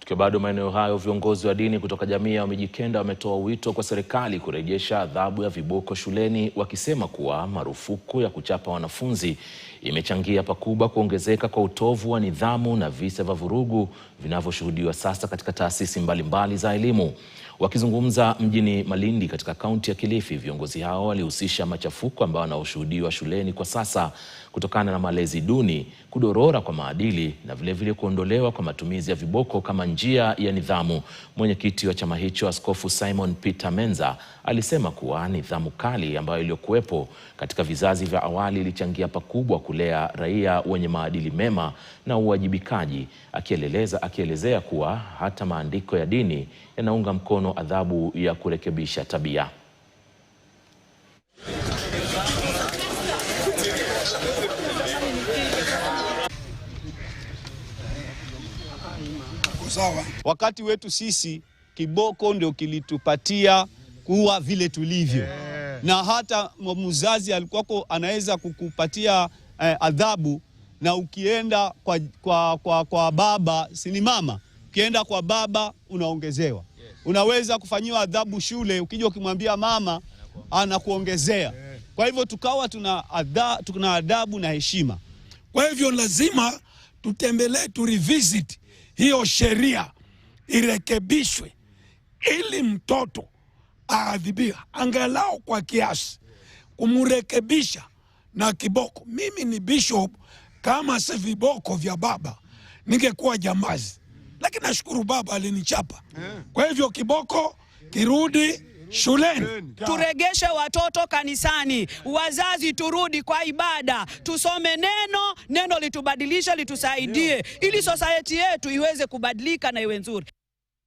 Tukiwa bado maeneo hayo, viongozi wa dini kutoka jamii ya Wamijikenda wametoa wito kwa serikali kurejesha adhabu ya viboko shuleni, wakisema kuwa marufuku ya kuchapa wanafunzi imechangia pakubwa kuongezeka kwa utovu wa nidhamu na visa vya vurugu vinavyoshuhudiwa sasa katika taasisi mbalimbali za elimu. Wakizungumza mjini Malindi katika kaunti ya Kilifi, viongozi hao walihusisha machafuko ambayo yanayoshuhudiwa shuleni kwa sasa kutokana na malezi duni, kudorora kwa maadili na vilevile kuondolewa kwa matumizi ya viboko kama njia ya nidhamu. Mwenyekiti wa chama hicho, Askofu Simon Peter Menza, alisema kuwa nidhamu kali ambayo iliyokuwepo katika vizazi vya awali ilichangia pakubwa kulea raia wenye maadili mema na uwajibikaji, akielezea kuwa hata maandiko ya dini yanaunga mkono adhabu ya kurekebisha tabia. Wakati wetu sisi kiboko ndio kilitupatia kuwa vile tulivyo. Na hata mzazi alikuwako anaweza kukupatia adhabu, na ukienda kwa baba, si ni mama, ukienda kwa baba unaongezewa. Unaweza kufanyiwa adhabu shule, ukija ukimwambia mama anakuongezea. Kwa hivyo tukawa tuna adabu na heshima. Kwa hivyo lazima tutembelee, revisit hiyo sheria, irekebishwe ili mtoto aadhibiwe angalau kwa kiasi, kumrekebisha na kiboko. Mimi ni bishop, kama si viboko vya baba ningekuwa jambazi, lakini nashukuru baba alinichapa. Kwa hivyo kiboko kirudi shuleni. Turegeshe watoto kanisani, wazazi turudi kwa ibada, tusome neno litubadilishe, litusaidie ili society yetu iweze kubadilika na iwe nzuri.